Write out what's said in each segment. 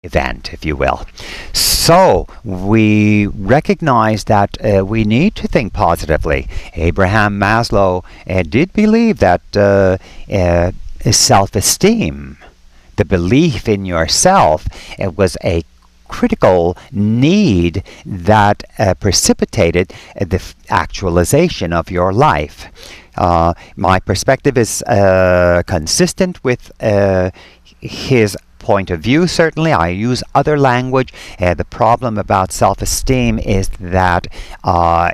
event, if you will. So we recognize that we need to think positively. Abraham Maslow did believe that self-esteem, the belief in yourself, was a critical need that precipitated the actualization of your life. My perspective is consistent with his point of view. Certainly, I use other language. The problem about self-esteem is that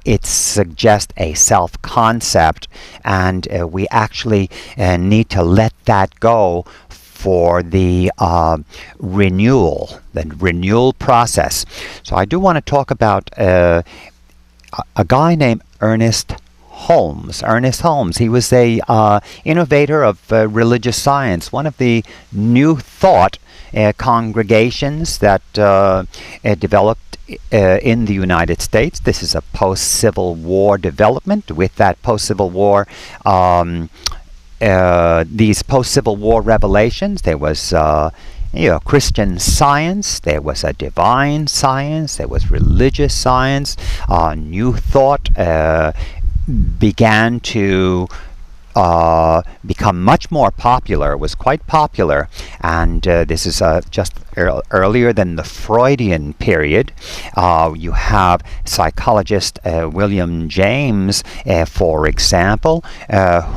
it suggests a self-concept, and we actually need to let that go for the renewal process. So I do want to talk about a guy named Ernest Holmes. Ernest Holmes. He was a innovator of religious science, one of the new thought congregations that developed in the United States. This is a post-Civil War development. With that post-Civil War, these post-Civil War revelations, there was Christian science, there was a divine science, there was religious science. New thought began to become much more popular. It was quite popular, and this is just earlier than the Freudian period. You have psychologist William James, for example,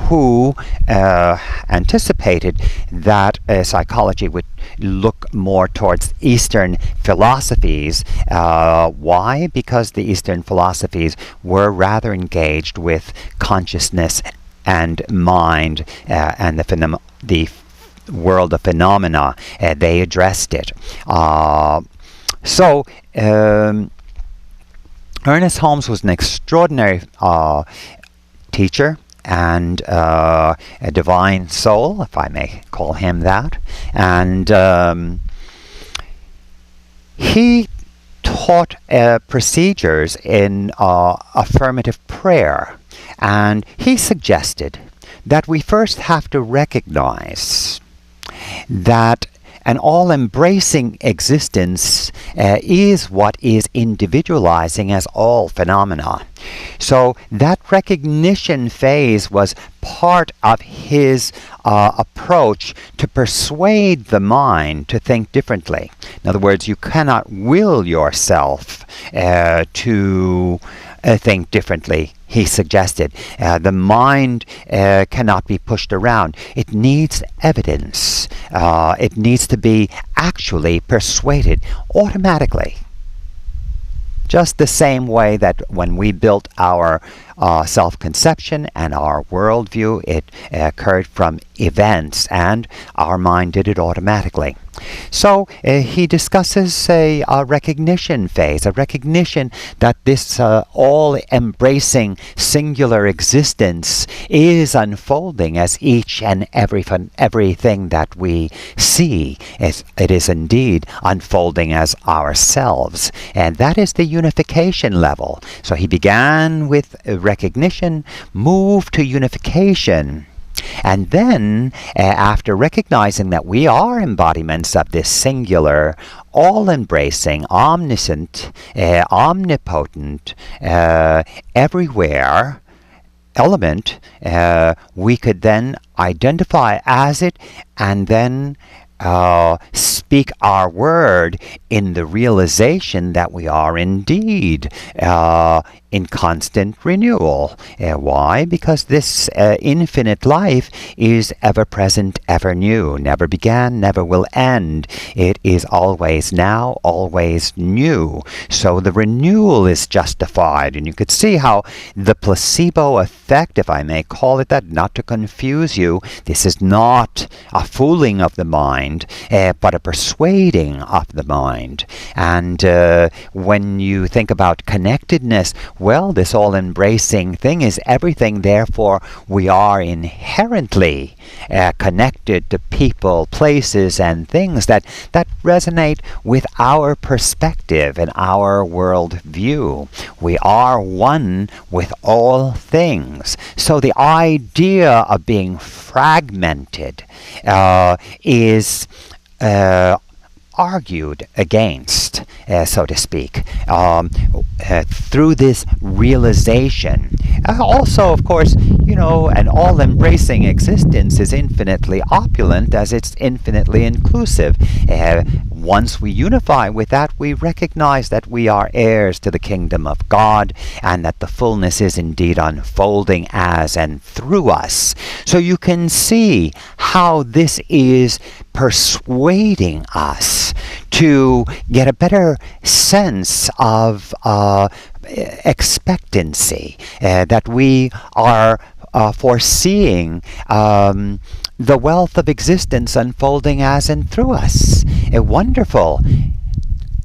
who anticipated that psychology would look more towards Eastern philosophies. Why? Because the Eastern philosophies were rather engaged with consciousness and mind and the world of phenomena. They addressed it. So Ernest Holmes was an extraordinary teacher and a divine soul, if I may call him that. And he taught procedures in affirmative prayer. And he suggested that we first have to recognize that an all-embracing existence is what is individualizing as all phenomena. So that recognition phase was part of his approach to persuade the mind to think differently. In other words, you cannot will yourself to think differently. He suggested the mind cannot be pushed around. It needs evidence. It needs to be actually persuaded automatically. Just the same way that when we built our self-conception and our worldview, it occurred from events, and our mind did it automatically. So he discusses a recognition phase, a recognition that this all-embracing singular existence is unfolding as each and everything that we see. It is indeed unfolding as ourselves. And that is the unification level. So he began with recognition, moved to unification. And then, after recognizing that we are embodiments of this singular, all-embracing, omniscient, omnipotent, everywhere element, we could then identify as it and then speak our word in the realization that we are indeed in constant renewal. Why? Because this infinite life is ever present, ever new, never began, never will end. It is always now, always new. So the renewal is justified, and you could see how the placebo effect, if I may call it that, not to confuse you, this is not a fooling of the mind, but a persuading of the mind. And when you think about connectedness, well, this all-embracing thing is everything. Therefore, we are inherently connected to people, places, and things that resonate with our perspective and our world view. We are one with all things. So the idea of being fragmented is argued against, so to speak, through this realization. Also, of course, an all-embracing existence is infinitely opulent as it's infinitely inclusive. Once we unify with that, we recognize that we are heirs to the kingdom of God and that the fullness is indeed unfolding as and through us. So you can see how this is persuading us to get a better sense of expectancy, that we are foreseeing the wealth of existence unfolding as and through us. Wonderful.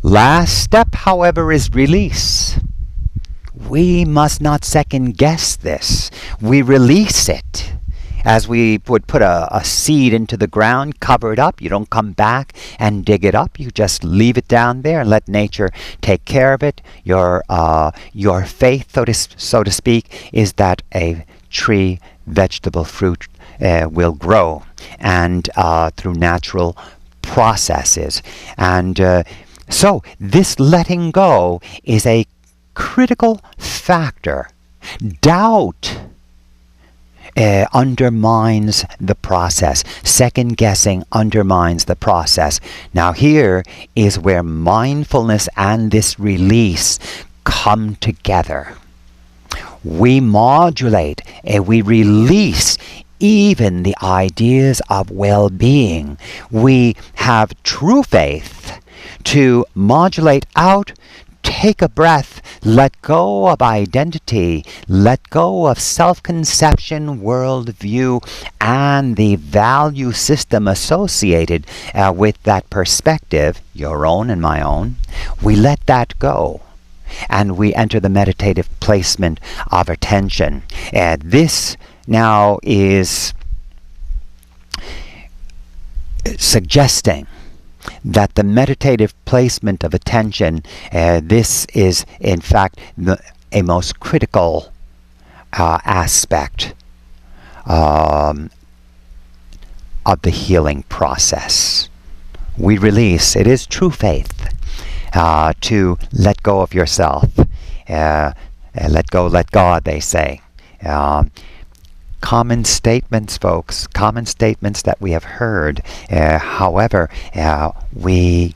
Last step, however, is release. We must not second guess this. We release it. As we would put a seed into the ground, cover it up. You don't come back and dig it up. You just leave it down there and let nature take care of it. Your faith, so to speak, is that a tree, vegetable, fruit will grow, and through natural processes. And so this letting go is a critical factor. Doubt undermines the process. Second guessing undermines the process. Now here is where mindfulness and this release come together. We modulate, we release even the ideas of well-being. We have true faith to modulate out, take a breath, let go of identity, let go of self-conception, worldview, and the value system associated with that perspective, your own and my own. We let that go, and we enter the meditative placement of attention. This now is suggesting that the meditative placement of attention, this is in fact a most critical aspect of the healing process. We release. It is true faith to let go of yourself. Let go, let God, they say. Common statements, folks, common statements that we have heard. However, we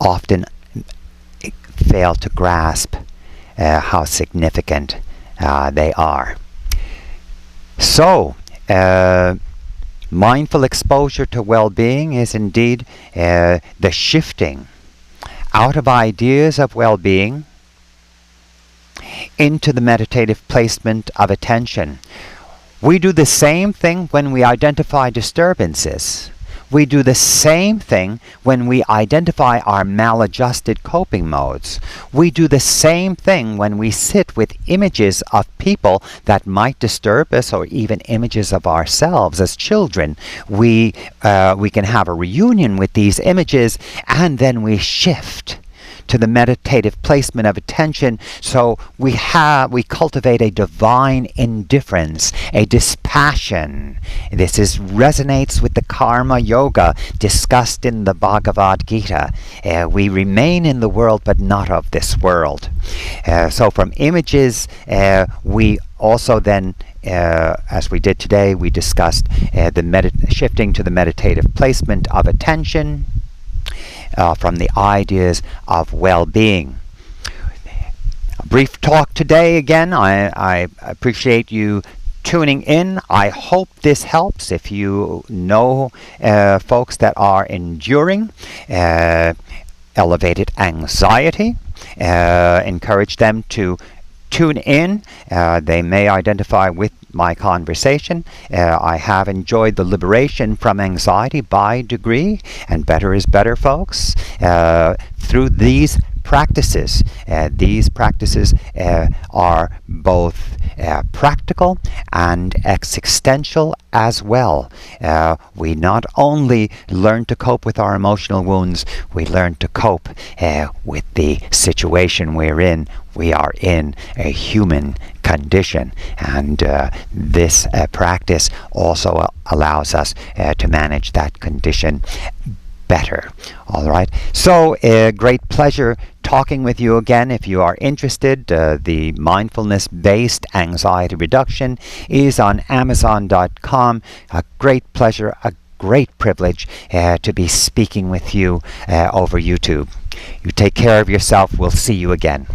often fail to grasp how significant they are. So, mindful exposure to well-being is indeed the shifting out of ideas of well-being into the meditative placement of attention. We do the same thing when we identify disturbances. We do the same thing when we identify our maladjusted coping modes. We do the same thing when we sit with images of people that might disturb us, or even images of ourselves as children. We can have a reunion with these images, and then we shift to the meditative placement of attention. So we cultivate a divine indifference, a dispassion. This resonates with the karma yoga discussed in the Bhagavad Gita. We remain in the world but not of this world. So from images, we also then, as we did today, we discussed shifting to the meditative placement of attention from the ideas of well-being. A brief talk today again. I appreciate you tuning in. I hope this helps. If you know folks that are enduring elevated anxiety, encourage them to tune in. They may identify with my conversation. I have enjoyed the liberation from anxiety by degree, and better is better, folks. Through these practices are both practical and existential as well. We not only learn to cope with our emotional wounds, we learn to cope with the situation we're in. We are in a human condition, and this practice also allows us to manage that condition better. All right. So, a great pleasure talking with you again. If you are interested, the Mindfulness Based Anxiety Reduction is on Amazon.com. A great pleasure, a great privilege to be speaking with you over YouTube. You take care of yourself. We'll see you again.